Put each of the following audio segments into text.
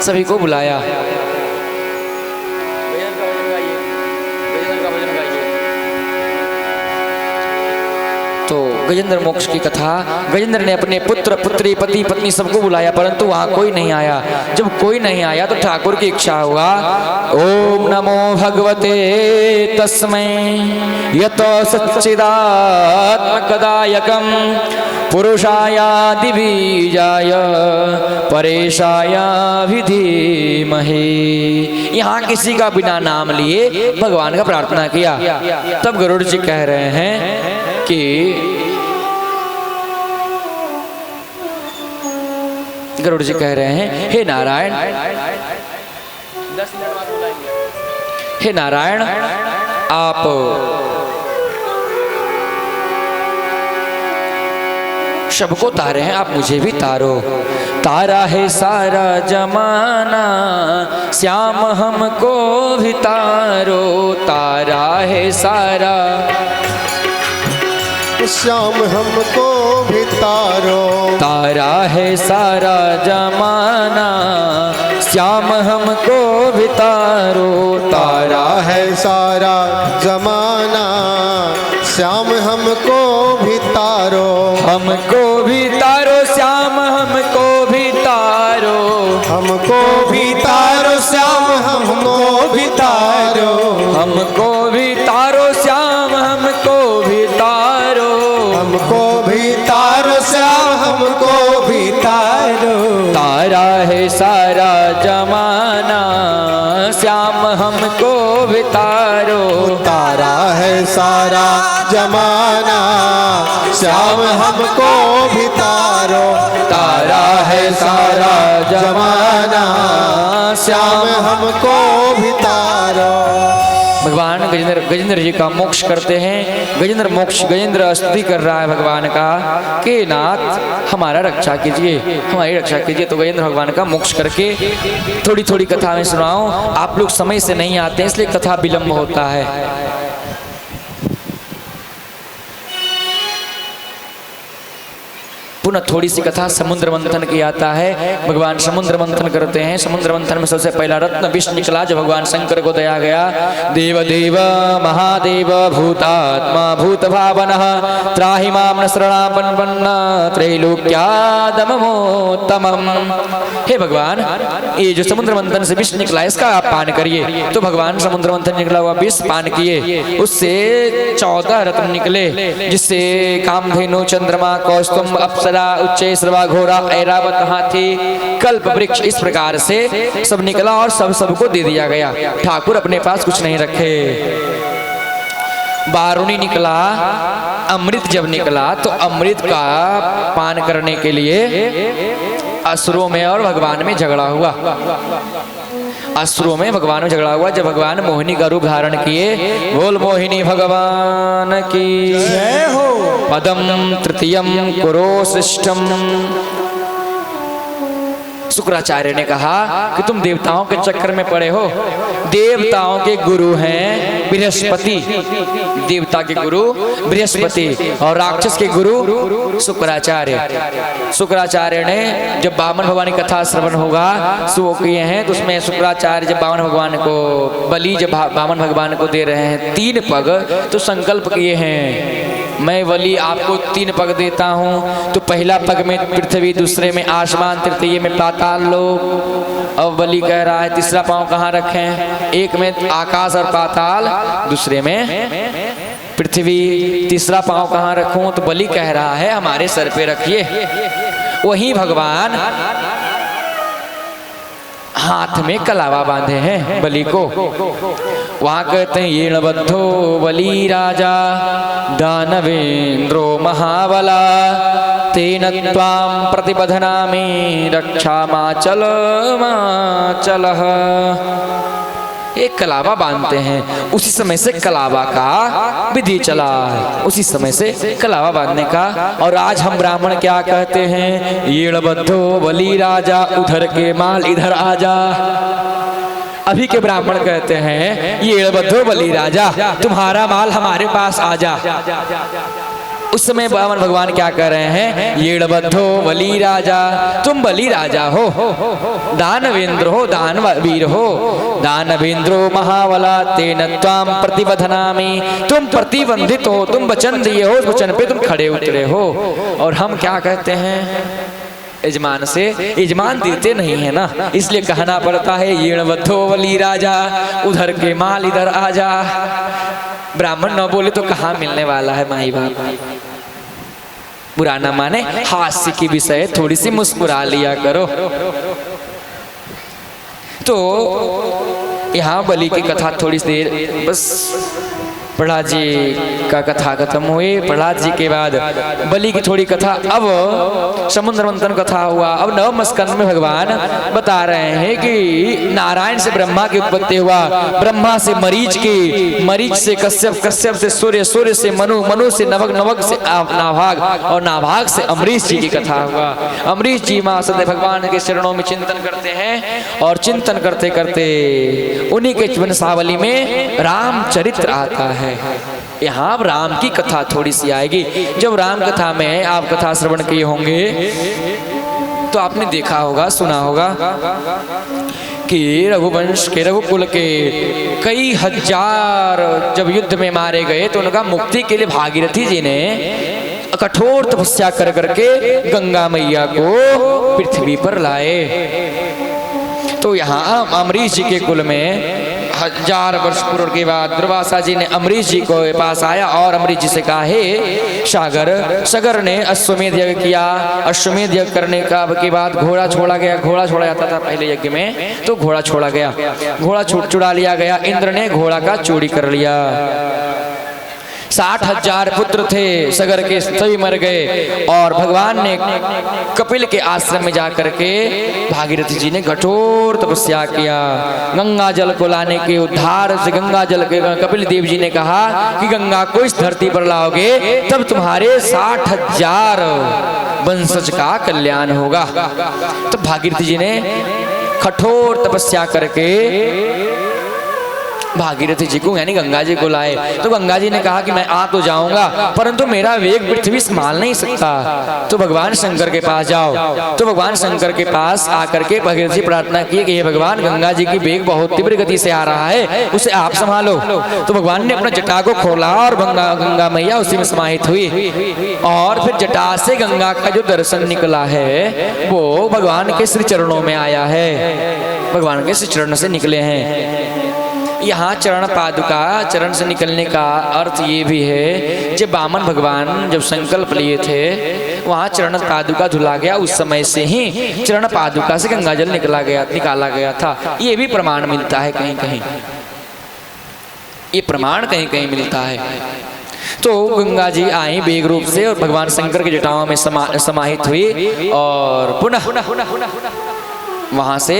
सभी को बुलाया। तो गजेंद्र मोक्ष की कथा, गजेंद्र ने अपने पुत्र पुत्री पति पत्नी सबको बुलाया, परंतु वहां कोई नहीं आया। जब कोई नहीं आया तो ठाकुर की इच्छा हुआ, ओम नमो भगवते तस्मै यतो सच्चिदात्मकदायकं पुरुषायादिबीजाय परेशायाभिधीमहे। यहाँ किसी का बिना नाम लिए भगवान का प्रार्थना किया। तब गरुड़ जी कह रहे हैं कि गरुड़ जी कह रहे हैं, हे नारायण, 10 मिनट बाद बुलाएंगे। हे नारायण, आप सबको तारे हैं, आप मुझे भी तारो। तारा है सारा जमाना, श्याम हमको भी तारो। तारा है सारा, श्याम हमको भी तारो। तारा है सारा जमाना, श्याम हमको भी तारो। तारा है सारा जमाना, श्याम हमको भी तारो। हमको भी तारो श्याम हमको भी तारो। हमको भी तारो श्याम हमको भी तारो। हमको भी तारो श्याम हमको भी तारो। हमको भी तारो श्याम हमको भी तारो। तारा है सारा जमाना, श्याम हमको भी तारो। तारा है सारा जमाना, श्याम हमको भी तारो। तारा है सारा जमाना, श्याम हमको भी तारो। भगवान गजेंद्र जी का मोक्ष करते हैं। गजेंद्र स्तुति कर रहा है भगवान का कि नाथ हमारा रक्षा कीजिए, हमारी रक्षा कीजिए। तो गजेंद्र भगवान का मोक्ष करके थोड़ी थोड़ी कथा में सुनाऊं। आप लोग समय से नहीं आते हैं, इसलिए कथा विलंब होता है। पुनः थोड़ी सी कथा समुद्र मंथन की आता है। भगवान समुद्र मंथन करते हैं। समुद्र मंथन में सबसे पहला रत्न विष निकला। जब भगवान शंकर को दया गया, देव देव महादेव भूतात्मा भूत भावनः त्राहि मां शरणापन्न त्रैलोक्यादमोत्तमम्। हे भगवान, ये जो समुद्र मंथन से विष निकला इसका आप पान करिए। तो भगवान समुद्र मंथन निकला हुआ विष पान किए। उससे 14 रत्न निकले, जिससे कामधेनु, चंद्रमा, कौस्तुभ, अप्सरा, उच्चै श्रवा, घोड़ा, ऐरावत, हाथी, कल्प वृक्ष, इस प्रकार से सब निकला और सबको दे दिया गया। ठाकुर अपने पास कुछ नहीं रखे। बारूणी निकला, अमृत जब निकला तो अमृत का पान करने के लिए असुरों में और भगवान में झगड़ा हुआ। असुरों में भगवान में झगड़ा हुआ। जब भगवान मोहिनी का रूप धारण किए, बोल मोहिनी भगवान की जय हो। पदम तृतीयम कुरो शिष्टम। शुक्राचार्य ने कहा कि तुम देवताओं के चक्कर में पड़े हो। देवताओं के गुरु हैं बृहस्पति, देवता के गुरु बृहस्पति और राक्षस के गुरु शुक्राचार्य। शुक्राचार्य ने जब बामन भगवान की कथा श्रवण होगा सो किए हैं, तो उसमें शुक्राचार्य जब बामन भगवान को बलि जब बामन भगवान को दे रहे हैं 3 पग, तो संकल्प किए हैं, मैं बलि आपको 3 पग देता हूँ। तो पहला पग में पृथ्वी, दूसरे में आसमान, तृतीय में पाताल लोक। अब बलि कह रहा है तीसरा पांव कहाँ रखें? एक में आकाश और पाताल, दूसरे में पृथ्वी, तीसरा पांव कहाँ रखूं? तो बलि कह रहा है हमारे सर पे रखिए। वहीं भगवान हाथ में कलावा बांधे हैं बलि को। वहां कहते हैं येण बद्धो बलि राजा दानवेंद्रो महाबला तेन त्वां प्रतिबधनामि रक्षामाचल माचलः। एक कलावा बांधते हैं, उसी समय से कलावा का विधि चला है, उसी समय से कलावा बांधने का। और आज हम ब्राह्मण क्या कहते हैं? येण बद्धो बलि राजा, उधर के माल इधर आजा। अभी के ब्राह्मण कहते हैं येण बद्धो बलि राजा, तुम्हारा माल हमारे पास आजा। उस समय वामन भगवान क्या कर रहे हैं, येड़बद्धो बलि राजा, तुम बलि राजा हो, दानवेंद्र हो, दानवीर हो, दानवेंद्रो महाबला तेन त्वाम प्रतिबधनामि, तुम प्रतिबंधित हो, तुम वचन दिए हो, उस वचन पे तुम खड़े उतरे हो। और हम क्या कहते हैं यजमान से, यजमान देते नहीं है ना, इसलिए कहना पड़ता है येड़बद्धो बलि राजा, उधर के माल इधर आजा। ब्राह्मण न बोले तो कहाँ मिलने वाला है माई बाप। बुरा ना माने, हास्य की विषय थोड़ी सी मुस्कुरा लिया करो। तो यहाँ बलि की कथा थोड़ी देर बस, प्रहलाद जी का कथा खत्म हुई। प्रहलाद जी के बाद बलि की थोड़ी कथा, अब समुद्र मंथन कथा हुआ। अब नवम स्कंद में भगवान बता रहे हैं कि नारायण से ब्रह्मा की उत्पत्ति हुआ, ब्रह्मा से मरीच की, मरीच से कश्यप, कश्यप से सूर्य, सूर्य से मनु, मनु से नवक, नवक से नाभाग, और नाभाग से अमरीश जी की कथा हुआ। अमरीश जी माँ सदैव भगवान के चरणों में चिंतन करते हैं, और चिंतन करते करते उन्हीं के वंशावली में रामचरित्र आता है। यहाँ अब राम की कथा थोड़ी सी आएगी। जब राम कथा में आप कथा श्रवण किए होंगे तो आपने देखा होगा, सुना होगा कि रघुवंश के, रघुकुल के कई हजार जब युद्ध में मारे गए तो उनका मुक्ति के लिए भागीरथी जी ने कठोर तपस्या कर करके गंगा मैया को पृथ्वी पर लाए। तो यहाँ अमरीश जी के कुल में 1000 वर्ष पूर्व के बाद दुर्वासा जी ने अमरीश जी को पास आया और अमरीश जी से कहा, हे सागर, सगर ने अश्वमेध यज्ञ किया। अश्वमेध यज्ञ करने का के बाद घोड़ा छोड़ा गया, घोड़ा छोड़ा जाता था पहले यज्ञ में, तो घोड़ा छोड़ा गया, घोड़ा छुड़ा लिया गया। इंद्र ने घोड़ा का चोरी कर लिया। 60,000 पुत्र थे सगर के, सभी मर गए। और भगवान ने कपिल के आश्रम में जाकर के भागीरथी जी ने कठोर तपस्या किया। गंगा जल को लाने के उद्धार से, गंगा जल के कपिल देव जी ने कहा कि गंगा को इस धरती पर लाओगे तब तुम्हारे 60,000 वंशज का कल्याण होगा। तो भागीरथी जी ने कठोर तपस्या करके भागीरथी जी को यानी गंगा जी को लाए। तो गंगा जी ने कहा कि मैं आ तो जाऊंगा परंतु मेरा वेग पृथ्वी संभाल नहीं सकता, तो भगवान शंकर के पास जाओ। तो भगवान शंकर के पास आकर के भागीरथी जी प्रार्थना की कि हे भगवान, गंगा जी की वेग बहुत तीव्र गति से आ रहा है, उसे आप संभालो। तो भगवान ने अपना जटा को खोला और गंगा मैया उसी में समाहित हुई। और फिर जटा से गंगा का जो दर्शन निकला है वो भगवान के श्री चरणों में आया है, भगवान के श्री चरण से निकले हैं। यहाँ चरण पादुका, चरण से निकलने का अर्थ ये भी है, जब वामन भगवान जब संकल्प लिए थे वहाँ चरण पादुका धुला गया, उस समय से ही चरण पादुका से गंगा जल निकाला गया था। ये भी प्रमाण मिलता है कहीं कहीं, ये प्रमाण कहीं कहीं मिलता है। तो गंगा जी आई वेग रूप से और भगवान शंकर की जटाओं में समाहित हुई और पुनः वहां से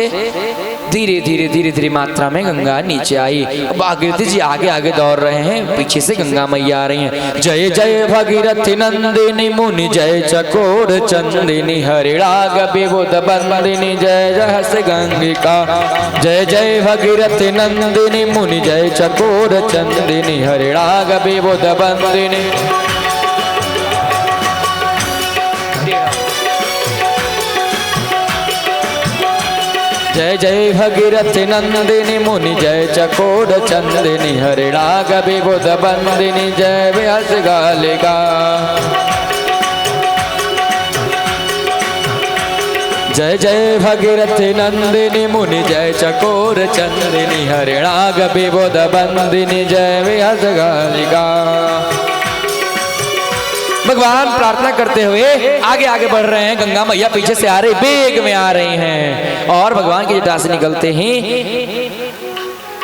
धीरे धीरे मात्रा में गंगा नीचे आई। भागीरथी जी आगे आगे दौड़ रहे हैं, पीछे से गंगा मैया आ रही हैं। जय जय भगीरथी नंदिनी मुनि जय चकोर चंदिनी हरिणाग विबुध बंदिनी जय जय गंगिका। जय जय भगीरथी नंदिनी मुनि जय चकोर चंदिनी हरिणाग विबुध बंदिनी। जय जय भगीरथी नंदिनी मुनि जय चकोर चंदिनी हरिणाग विबुध बंदिनी जय व्यास गालिका। जय जय भगीरथी नंदिनी मुनि जय चकोर चंदिनी हरिणाग विबुध बंदिनी जय व्यास गालिका। भगवान प्रार्थना करते हुए आगे आगे बढ़ रहे हैं, गंगा मैया पीछे से आ रही, वेग में आ रही हैं। और भगवान की जटा से निकलते ही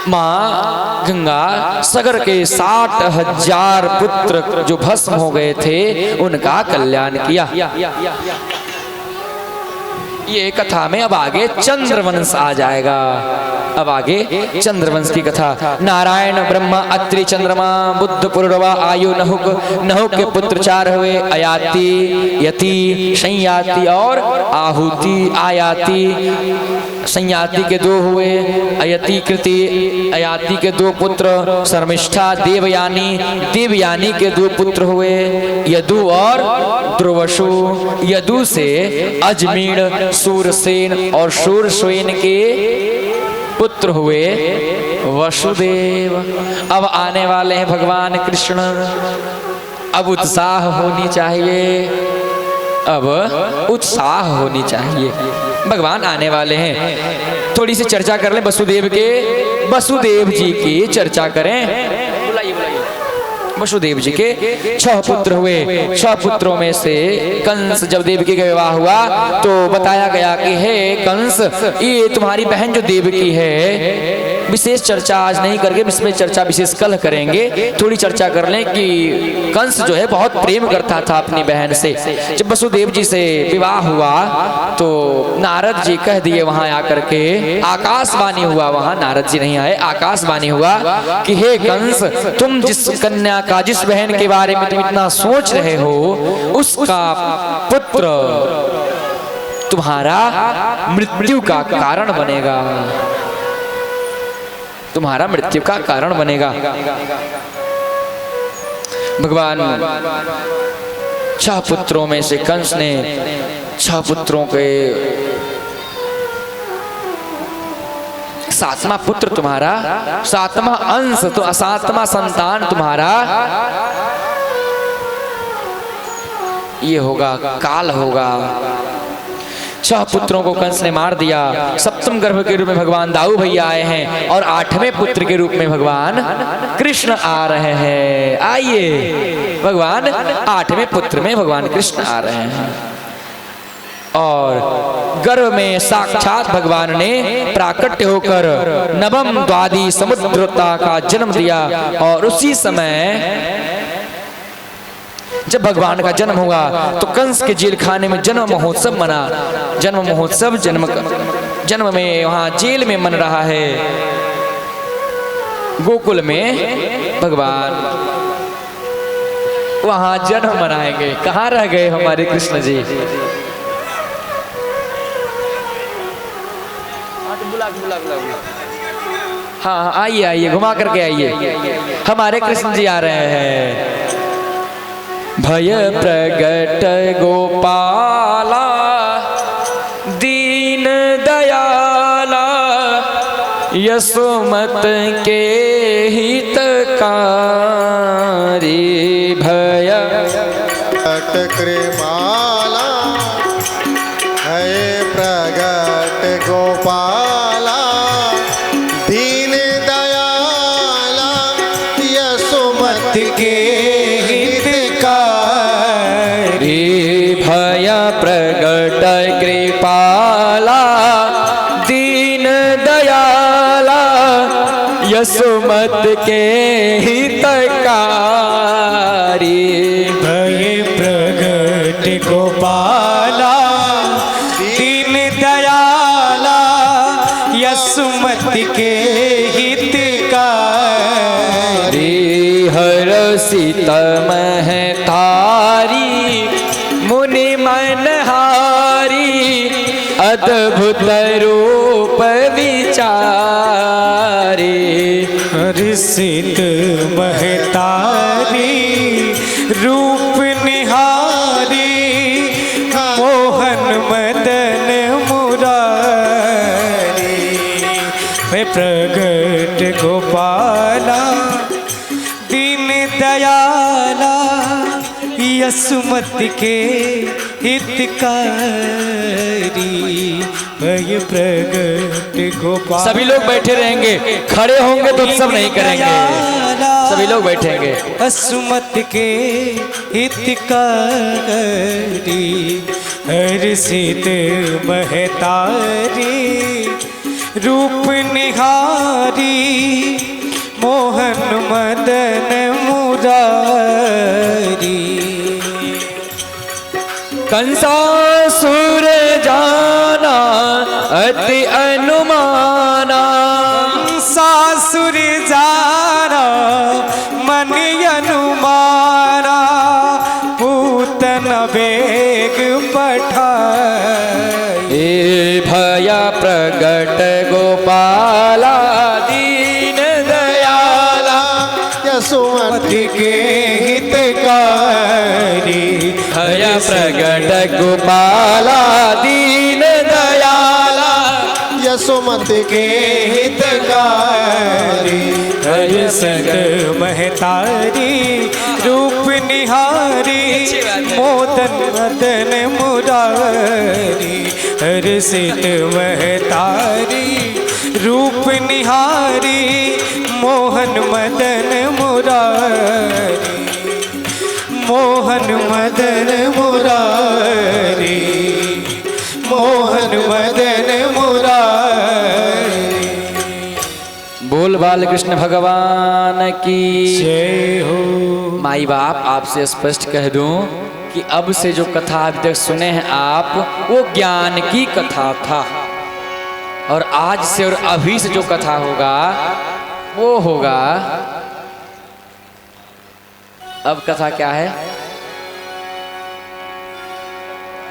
माँ गंगा सगर के 60,000 पुत्र जो भस्म हो गए थे उनका कल्याण किया। ये कथा में अब आगे चंद्रवंश आ जाएगा। अब आगे चंद्रवंश की कथा। नारायण ब्रह्मा अत्रि चंद्रमा बुद्ध पुरुरवा आयु नहुक, नहुक के पुत्र 4 हुए, अयाति, यति, संयाति और आहुति आयाति। संयाति के 2 हुए, अयति कृति अयाति के 2 पुत्र, शर्मिष्ठा देवयानी देवयानी के 2 पुत्र हुए, यदु और द्रुवशु। यदु से अजमीर सूरसेन और शूरसेन के पुत्र हुए वसुदेव। अब आने वाले हैं भगवान कृष्ण। अब उत्साह होनी चाहिए, अब उत्साह होनी चाहिए। भगवान आने वाले हैं। थोड़ी सी चर्चा कर लें वसुदेव जी की चर्चा करें। वसुदेव जी के 6 पुत्र हुए। 6 पुत्रों में से कंस जब देवकी का विवाह हुआ तो बताया गया कि हे कंस, ये तुम्हारी बहन जो देवकी है, विशेष चर्चा आज नहीं करके इसमें चर्चा विशेष कल करेंगे। थोड़ी चर्चा कर लें कि कंस जो है बहुत प्रेम करता था अपनी बहन से। जब वसुदेव जी से विवाह हुआ तो नारद जी कह दिए वहां आकर के, आकाशवाणी हुआ, वहां नारद जी नहीं आए, आकाशवाणी हुआ कि हे कंस, तुम जिस कन्या का, जिस बहन के बारे में तुम इतना सोच रहे हो, उसका पुत्र तुम्हारा मृत्यु का कारण बनेगा, तुम्हारा मृत्यु का कारण बनेगा। भगवान 6 पुत्रों में से कंस ने 6 पुत्रों के 7वां पुत्र तुम्हारा, 7वां अंश, तो 7वां संतान तुम्हारा ये होगा, काल होगा। 6 पुत्रों को कंस ने मार दिया। 7वें गर्भ के रूप में भगवान दाऊ भैया आए हैं और 8वें पुत्र के रूप में भगवान कृष्ण आ रहे हैं। आइए, भगवान 8वें पुत्र में भगवान कृष्ण आ रहे हैं और गर्भ में साक्षात भगवान ने प्राकट्य होकर नवम द्वादी समुद्रता का जन्म दिया। और उसी समय जब भगवान का जन्म हुआ तो कंस के जेल खाने में जन्म महोत्सव मना। जन्म महोत्सव जन्म में वहां जेल में मन रहा है। गोकुल में भगवान वहां जन्म मनाएंगे। कहाँ रह गए हमारे कृष्ण जी? हाँ, आइए आइए, घुमा करके आइए। हमारे कृष्ण जी आ रहे हैं। भय प्रगट गोपाला दीन दयाला, यशोमत के हितकारी। भय प्रगट कृपाला, भय प्रगट गोपाला, दीन दयाला, यशोमत के प्रगट कृपाला दीन दयाला, यशोमत के हितकारी। भय प्रगट गोपाला दीन दयाला, यशोमत के हितकारी। हर्षित महतारी मुनि मनहारी, अद्भुत रूप विचारी। हर्षित महतारी रूप निहारी, मोहन मदन मुरारी। मैं प्रगट गोपाला दीन दयाला, यशोमत के हितकारी। भय प्रगट गोपाल। सभी लोग बैठे रहेंगे, खड़े होंगे तो सब नहीं करेंगे, सभी लोग बैठेंगे। यशोमत के हितकारी, हर्षित महतारी रूप निहारी, मोहन मदन मुरारी। कंसासुर जाना अति अनुमाना, कंसासुर जाना मन अनुमाना, पूतन बेग पठाए। भय प्रगट प्रगट गोपाला दीन दयाला यशोमती के हितकारी हय प्रगट गोपाला दीन दयाला यशोमती के हितकारी हय सत महतारी रूप निहारी मोदन मदन मुरारी हर सित महतारी रूप निहारी मोहन मदन मुरारी मोहन मदन मुरारी मोहन मदन मुरारी। बोल बाल कृष्ण भगवान की जय हो। माई बाप आपसे स्पष्ट कह दूं कि अब से जो कथा अभी तक सुने हैं आप, वो ज्ञान की कथा था, और आज से और अभी से जो कथा होगा वो होगा, अब कथा क्या है?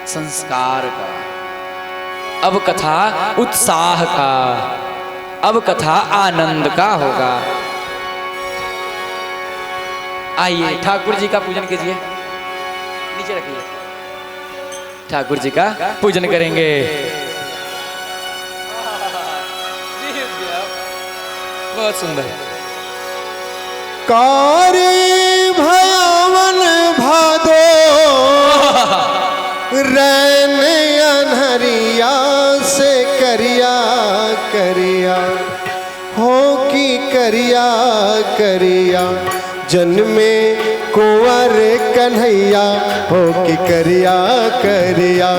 संस्कार का। अब कथा उत्साह का, अब कथा आनंद का होगा। आइए ठाकुर जी का पूजन कीजिए, नीचे रखिए। ठाकुर जी का पूजन करेंगे। बहुत सुंदर। कार्य भयावन भादो रैन अनहरिया से करिया करिया हो की करिया करिया जन्मे कुंवर कन्हैया हो की करिया करिया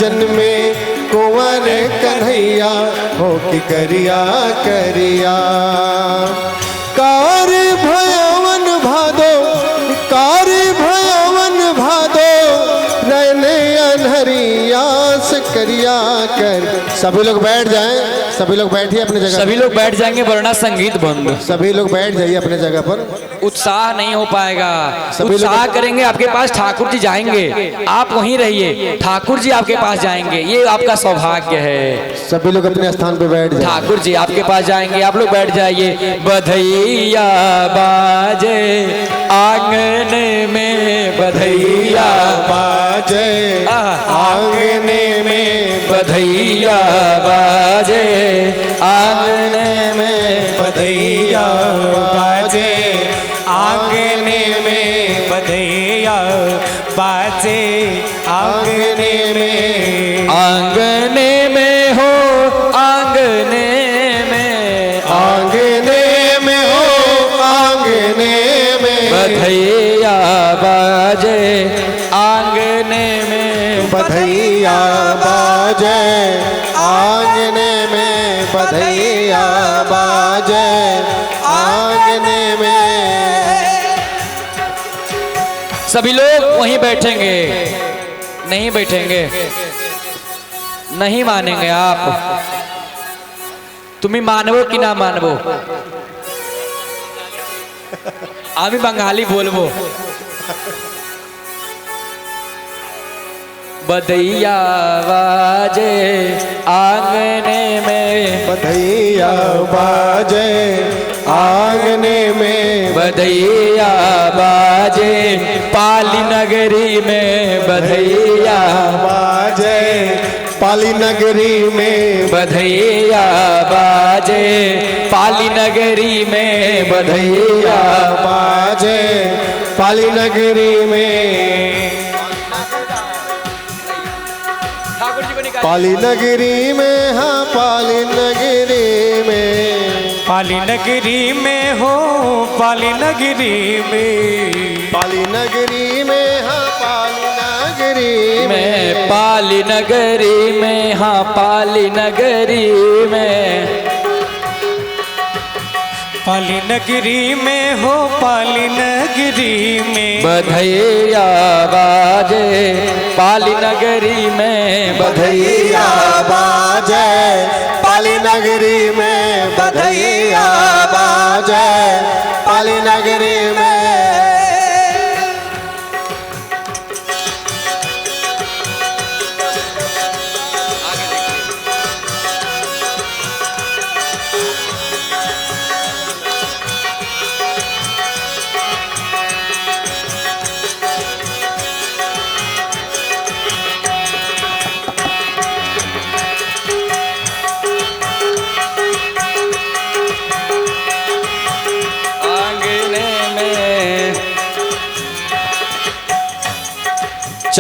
जन्मे कुंवर कन्हैया हो की करिया करिया। कार भयावन भादो कार भयावन भादो रहने अनहरिया से करिया कर। सभी लोग बैठ जाएं, सभी लोग बैठिए अपनी जगह। सभी लोग बैठ जाएंगे वरना संगीत बंद। सभी लोग बैठ जाइए अपने जगह पर। उत्साह नहीं हो पाएगा। उत्साह करेंगे आपके पास ठाकुर जी जाएंगे, आप वहीं रहिए, ठाकुर जी आपके पास जाएंगे, ये आपका सौभाग्य है। सभी लोग अपने स्थान पे बैठ जाएं। ठाकुर जी आपके पास जाएंगे, आप लोग बैठ जाइए। बधैया बाजे आंगन में, बधैया बाजे आंगन में, बधैया बाजे आंगन में, बधैया बाजे आंगने में, बधैया बाजे आंगने में। आंगने में हो आंगने में, आंगने में हो आंगने में, बधैया बाजे आंगने में, बधैया बाजे आंगने में, बधैया बाजे आंगने में। सभी लोग वहीं बैठेंगे, नहीं बैठेंगे, नहीं मानेंगे आप। तुम्हें मानवो कि ना मानवो, अभी बंगाली बोलबो। बधैया बाजे आंगने में, बधैया बाजे आंगने में, बधैया बाजे पाली नगरी में, बधैया बाजे पाली नगरी में, बधैया बाजे पाली नगरी में, बधैया बाजे पाली नगरी में। ठाकुर जी को निकाल। पाली नगरी में, हाँ पाली नगरी में, पाली नगरी में हो, पाली नगरी में, पाली नगरी में, हाँ पाली नगरी में, पाली नगरी में, हाँ पाली नगरी में, पाली नगरी में हो, पाली नगरी में। बधैया बाजे पाली नगरी में, बधैया बाजे पाली नगरी में, बधैया बाजे पाली नगरी में।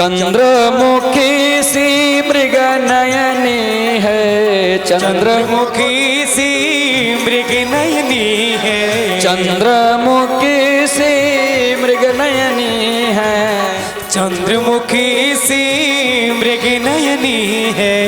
चंद्रमुखी सी मृग नयनी है, चंद्रमुखी सी मृग नयनी है, चंद्रमुखी सी मृग नयनी है, चंद्रमुखी सी मृग नयनी है।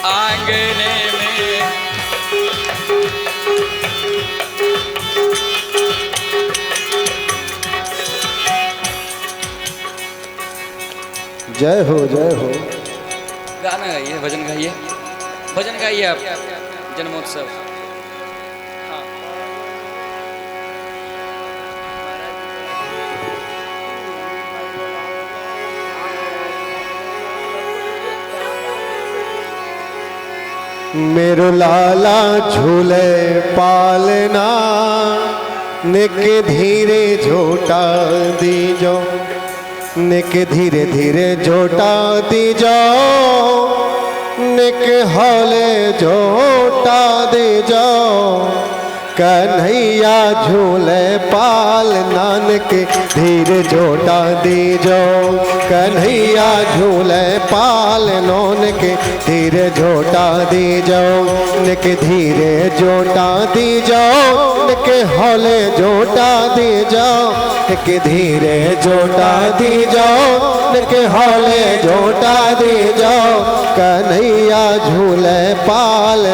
आंगने में जय हो जय हो। गाना गाइए, भजन गाइए, भजन गाइए आप, जन्मोत्सव। मेरो लाला झूले पालना, निक धीरे झोटा दीजो, निक धीरे धीरे झोटा दीजो, निक हौले झोटा दीजो। कन्हैया झूले पाल नानक धीरे झोटा दीजो, कन्हैया झूले पाल नानक धीरे झोटा दीजो, निक धीरे झोटा दीजो, निक हौले झोटा दीजो, निक धीरे झोटा दीजो, निक हौले झोटा दीजो। कन्हैया झूले पाल